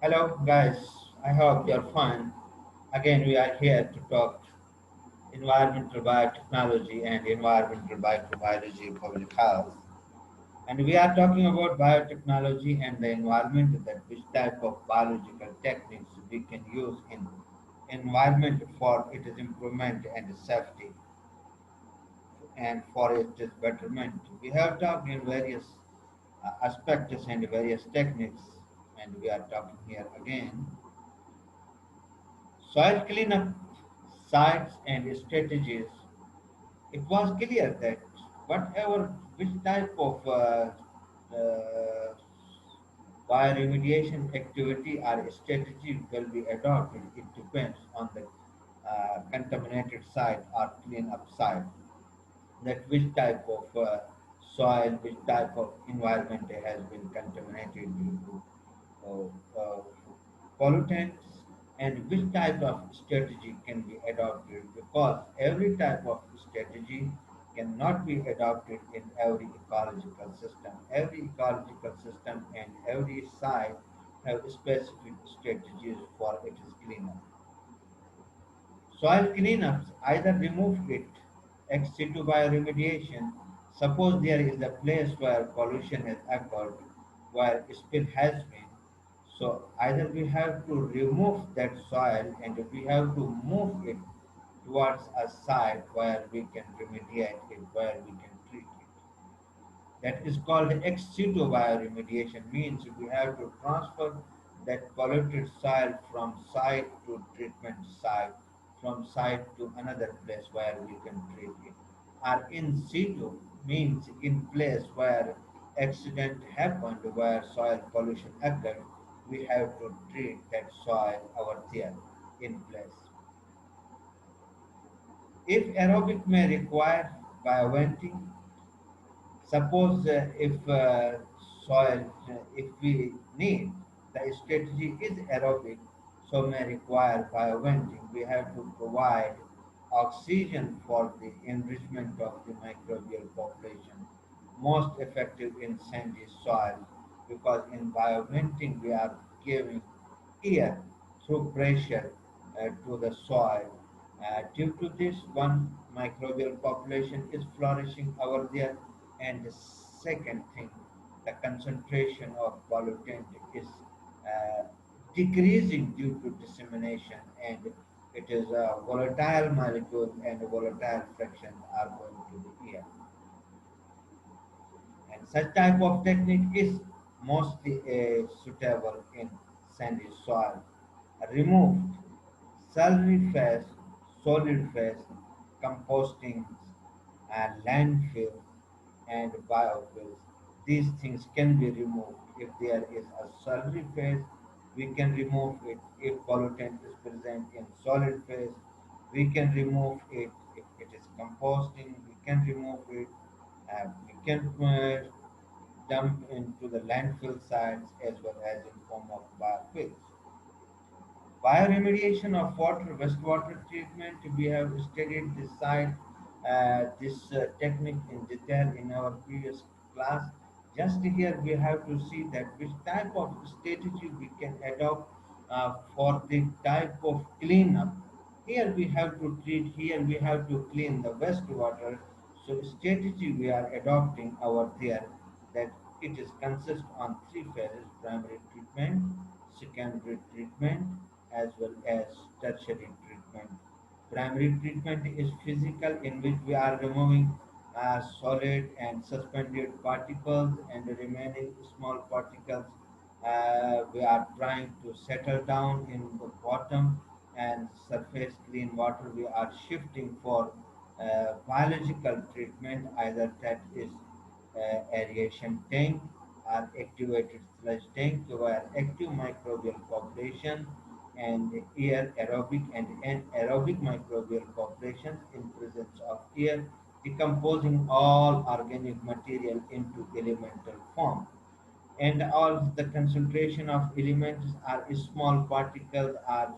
Hello, guys. I hope you're fine. Again, we are here to talk environmental biotechnology and environmental microbiology public health. And we are talking about biotechnology and the environment, that which type of biological techniques we can use in environment for its improvement and safety and for its betterment. We have talked in various aspects and various techniques, and we are talking here again. Soil cleanup sites and strategies. It was clear that whatever which type of bioremediation activity or strategy will be adopted, it depends on the contaminated site or cleanup site. That which type of soil, which type of environment has been contaminated due to pollutants, and which type of strategy can be adopted, because every type of strategy cannot be adopted in every ecological system. Every ecological system and every site have specific strategies for its cleanup. Soil cleanups either remove it ex situ bioremediation. Suppose there is a place where pollution has occurred, where spill has been. So either we have to remove that soil and we have to move it towards a site where we can remediate it, where we can treat it. That is called ex situ bioremediation, means we have to transfer that polluted soil from site to treatment site, from site to another place where we can treat it. Or in situ means in place where accident happened, where soil pollution occurred, we have to treat that soil over there in place. If aerobic may require bioventing, suppose if soil, if we need, the strategy is aerobic, so may require bioventing. We have to provide oxygen for the enrichment of the microbial population, most effective in sandy soil, because in bioventing we are giving air through pressure to the soil. Due to this, one microbial population is flourishing over there, and the second thing, the concentration of pollutant is uh, decreasing due to dissemination, and it is a volatile molecule and volatile fractions are going to the air. And such type of technique is mostly suitable in sandy soil. Removed salary phase, solid phase, composting, and landfill and biofuels. These things can be removed. If there is a salary phase, we can remove it. If pollutant is present in solid phase, we can remove it. If it is composting, we can remove it. We can dump into the landfill sites as well as in form of biofuels. Bioremediation of water, wastewater treatment. We have studied this technique in detail in our previous class. Just here we have to see that which type of strategy we can adopt for the type of cleanup. Here we have to treat, here we have to clean the wastewater. So strategy we are adopting over there, that it is consist on three phases: primary treatment, secondary treatment, as well as tertiary treatment. Primary treatment is physical, in which we are removing solid and suspended particles, and the remaining small particles we are trying to settle down in the bottom, and surface clean water we are shifting for biological treatment, either that is aeration tank or activated sludge tank, where active microbial population and air aerobic and anaerobic microbial populations in presence of air, decomposing all organic material into elemental form. And all the concentration of elements are small particles are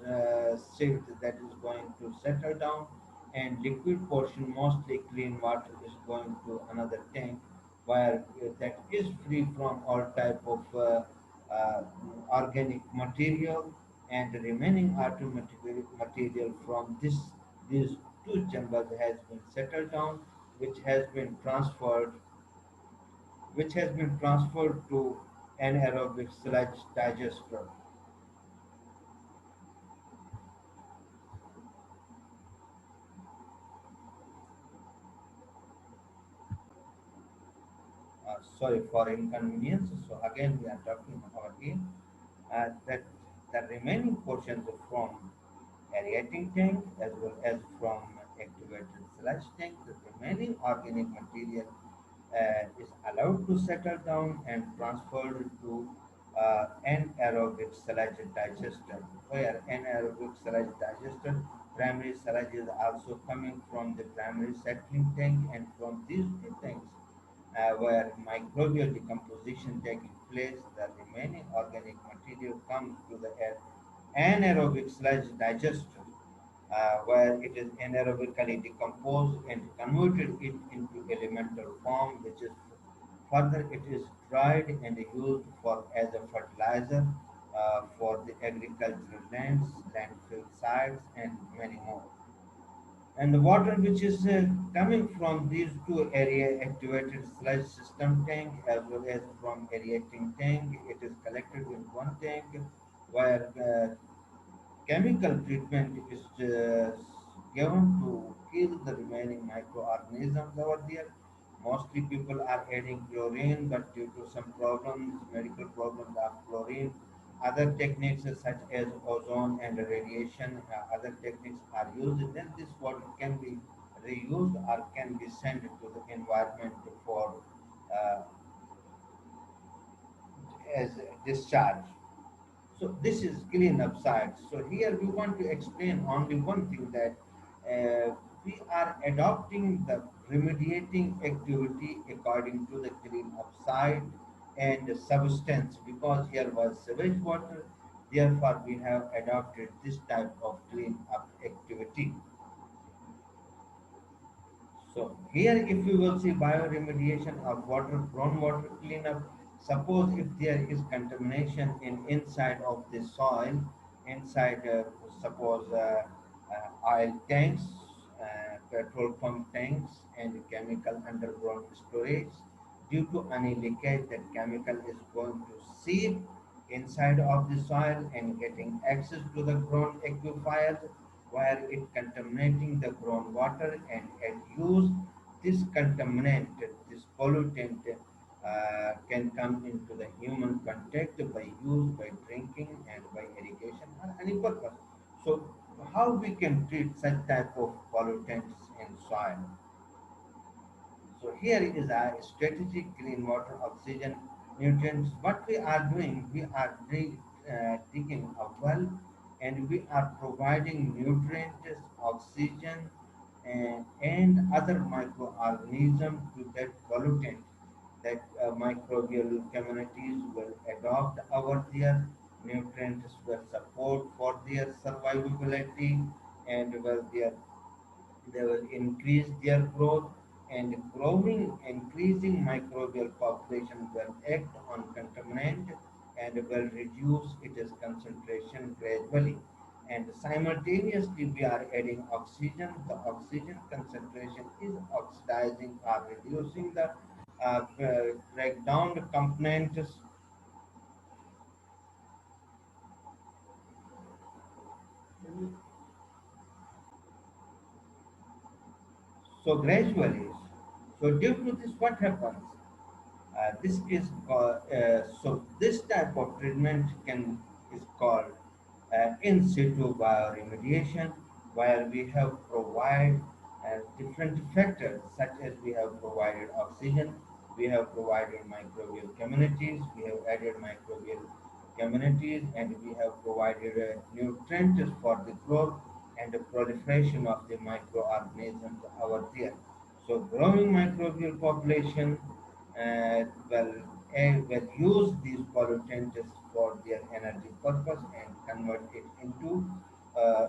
sieved, that is going to settle down, and liquid portion, mostly clean water, is going to another tank where that is free from all type of uh, organic material, and the remaining automatic material from these two chambers has been settled down, which has been transferred to anaerobic sludge digester. Sorry for inconvenience. So again, we are talking about here that the remaining portions from aerating tank as well as from activated sludge tank, the remaining organic material is allowed to settle down and transferred to anaerobic sludge digester, where anaerobic sludge digester primary sludge is also coming from the primary settling tank, and from these two tanks where microbial decomposition taking place, the remaining organic material comes to the anaerobic sludge digester, where it is anaerobically decomposed and converted it into elemental form, which is further it is dried and used for as a fertilizer for the agricultural lands, landfill sites, and many more. And the water which is coming from these two area activated sludge system tank as well as from aerating tank, it is collected in one tank where chemical treatment is given to kill the remaining microorganisms over there. Mostly people are adding chlorine, but due to some problems, medical problems of chlorine, other techniques such as ozone and radiation, other techniques are used. Then this water can be reused or can be sent to the environment for uh, as discharge. So this is cleanup side. So here we want to explain only one thing, that we are adopting the remediating activity according to the cleanup side and the substance, because here was sewage water. Therefore, we have adopted this type of cleanup activity. So here, if you will see bioremediation of water, groundwater cleanup, suppose if there is contamination in inside of the soil, inside suppose oil tanks, petrol pump tanks, and chemical underground storage, due to any leakage, that chemical is going to seep inside of the soil and getting access to the ground aquifers, where it contaminating the groundwater, and at use this contaminant, this pollutant can come into the human contact by use, by drinking, and by irrigation or any purpose. So how we can treat such type of pollutants in soil? So here is a strategic clean water, oxygen, nutrients. What we are doing, we are digging a well, and we are providing nutrients, oxygen, and other microorganisms to that pollutant, that microbial communities will adopt over their nutrients, will support for their survivability, and will their they will increase their growth, and growing increasing microbial population will act on contaminant and will reduce its concentration gradually, and simultaneously we are adding oxygen. The oxygen concentration is oxidizing or reducing the breakdown components. So gradually, so due to this, what happens? This is called, so this type of treatment can is called in situ bioremediation, where we have provided different factors, such as we have provided oxygen, we have provided microbial communities, we have added microbial communities, and we have provided nutrients for the growth and the proliferation of the microorganisms over there. So growing microbial population will, will use these pollutants for their energy purpose and convert it into uh,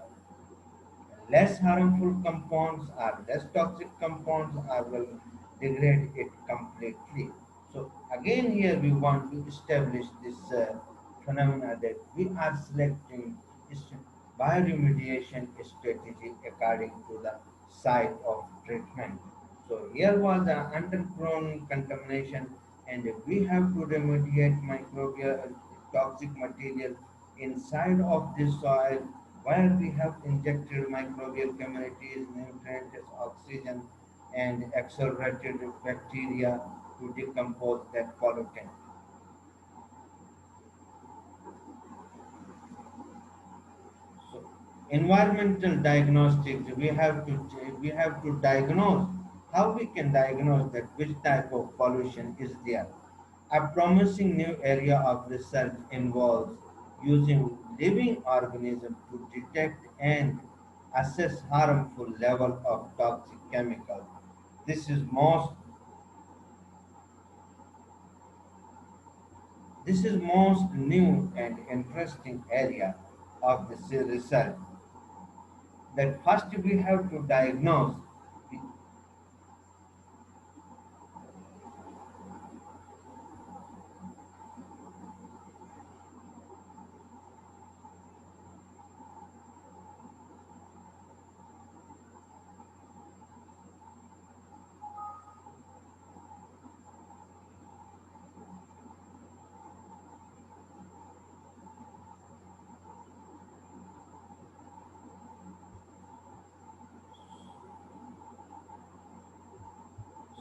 less harmful compounds or less toxic compounds, or will degrade it completely. So again here we want to establish this phenomena that we are selecting is bioremediation strategy according to the site of treatment. So here was the underground contamination, and we have to remediate microbial toxic material inside of the soil where we have injected microbial communities, nutrients, oxygen, and accelerated bacteria to decompose that pollutant. So, environmental diagnostics, we have to diagnose how we can diagnose that which type of pollution is there. A promising new area of research involves using living organisms to detect and assess harmful level of toxic chemicals. This is most this is most new and interesting area of this research. That first we have to diagnose.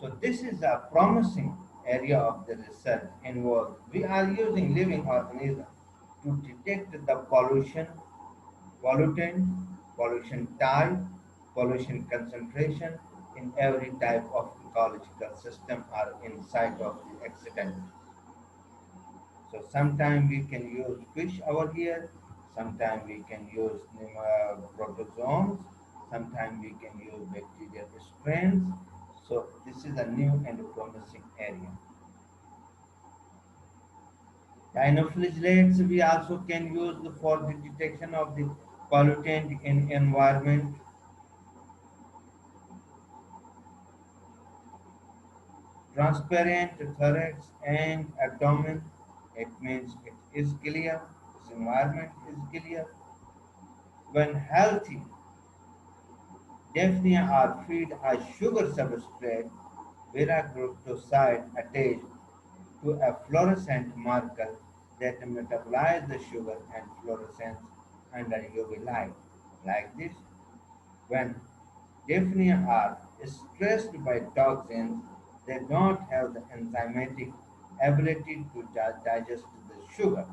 So this is a promising area of the research involved. We are using living organisms to detect the pollutant, pollution type, pollution concentration in every type of ecological system or inside of the accident. So sometimes we can use fish over here, sometimes we can use protozoans, sometimes we can use bacterial strains. So this is a new and promising area. Dinoflagellates we also can use for the detection of the pollutant in environment. Transparent thorax and abdomen, it means it is clear, this environment is clear. When healthy, Daphnia are feed a sugar substrate, viracrotoside attached to a fluorescent marker that metabolize the sugar and fluorescence under UV light. Like this, when Daphnia are stressed by toxins, they don't have the enzymatic ability to digest the sugar,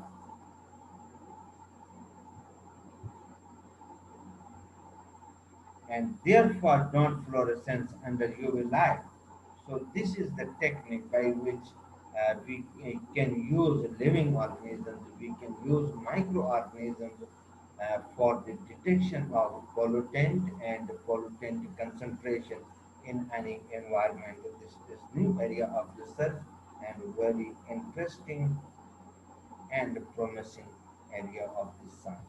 and therefore don't fluorescence under UV light. So this is the technique by which we can use living organisms, we can use microorganisms for the detection of pollutant and pollutant concentration in any environment. This is new area of research and very interesting and promising area of the science.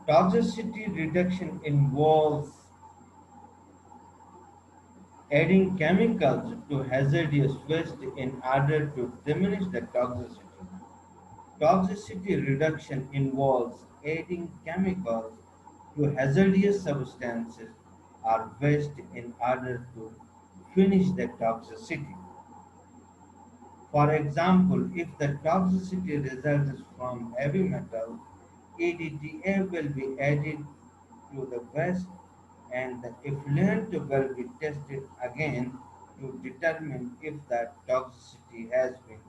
Toxicity reduction involves adding chemicals to hazardous waste in order to diminish the toxicity. Toxicity reduction involves adding chemicals to hazardous substances or waste in order to finish the toxicity. For example, if the toxicity results from heavy metal, EDTA will be added to the waste and the effluent will be tested again to determine if the toxicity has been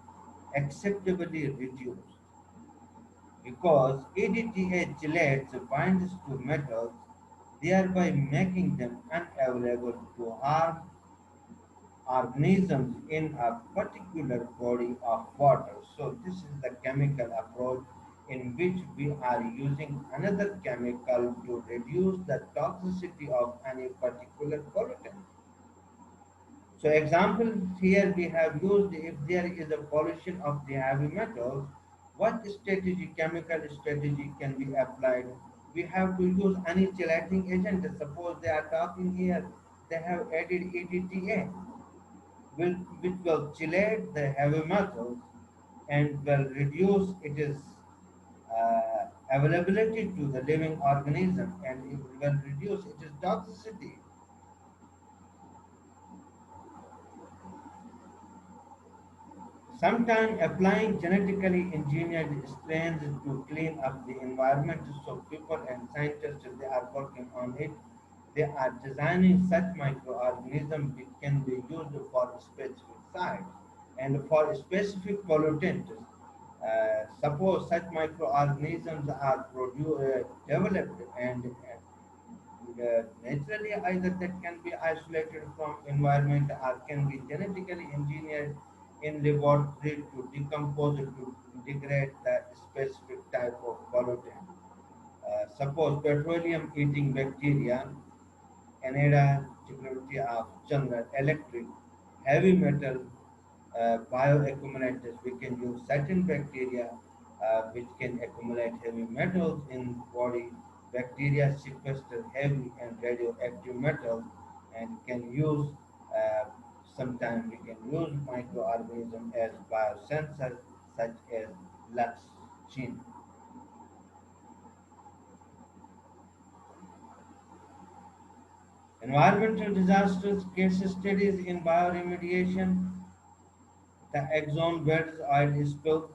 acceptably reduced. Because EDTA chelates binds to metals, thereby making them unavailable to harm organisms in a particular body of water. So this is the chemical approach in which we are using another chemical to reduce the toxicity of any particular pollutant. So example here we have used if there is a pollution of the heavy metals, what strategy, chemical strategy can be applied? We have to use any chelating agent. Suppose they are talking here, they have added EDTA, which will chelate the heavy metals and will reduce its availability to the living organism and it will reduce its toxicity. Sometimes applying genetically engineered strains to clean up the environment, so people and scientists they are working on it. They are designing such microorganisms which can be used for specific sites and for specific pollutants. Suppose such microorganisms are developed and naturally either that can be isolated from environment or can be genetically engineered in laboratory to decompose it to degrade the specific type of pollutant. Suppose petroleum eating bacteria, Canada Security of General Electric, heavy metal bioaccumulators. We can use certain bacteria which can accumulate heavy metals in body. Bacteria sequester heavy and radioactive metals and can use sometimes we can use microorganisms as biosensors such as Lux gene. Environmental disasters case studies in bioremediation, the Exxon Valdez oil spill.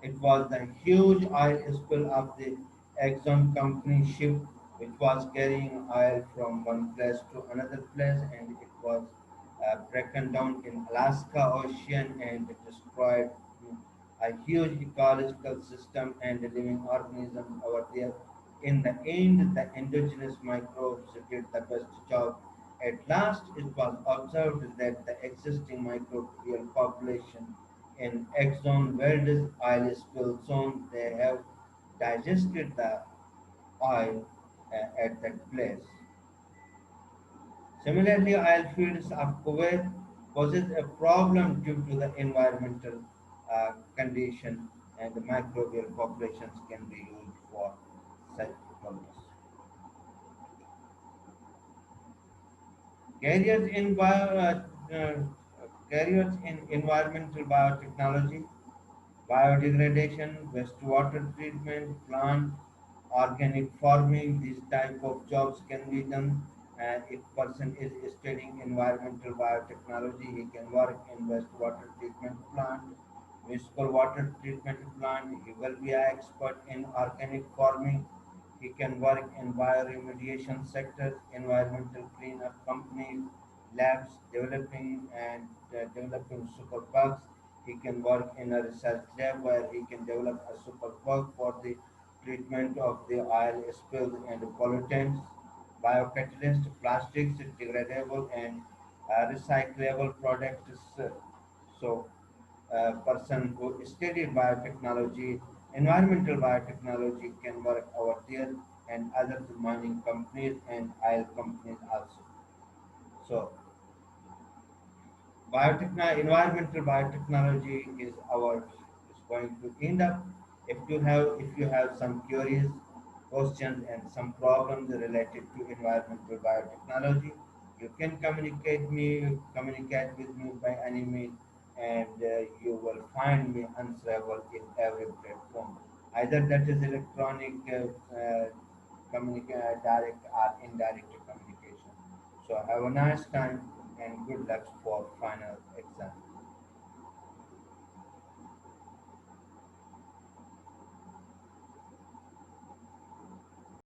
It was the huge oil spill of the Exxon company ship which was carrying oil from one place to another place and it was broken down in Alaska Ocean and it destroyed a huge ecological system and living organisms over there. In the end, the indigenous microbes did the best job. At last, it was observed that the existing microbial population in Exxon Valdez oil spill zone, they have digested the oil at that place. Similarly, oil fields of Kuwait poses a problem due to the environmental condition and the microbial populations can be used for such purpose. Careers in careers in environmental biotechnology, biodegradation, wastewater treatment, plant, organic farming, these type of jobs can be done. And if person is studying environmental biotechnology, he can work in wastewater treatment plant, municipal water treatment plant. He will be an expert in organic farming. He can work in bioremediation sectors, environmental cleanup companies, labs developing and developing super bugs. He can work in a research lab where he can develop a super bug for the treatment of the oil spills and pollutants, biocatalyst, plastics, degradable and recyclable products. So, a person who studied biotechnology, environmental biotechnology can work over there and other mining companies and oil companies also. So, environmental biotechnology is going to end up. If you have some queries, questions, and some problems related to environmental biotechnology, you can communicate with me by any means, and you will find me answerable in every platform. Either that is electronic, direct or indirect communication. So have a nice time and good luck for final exam.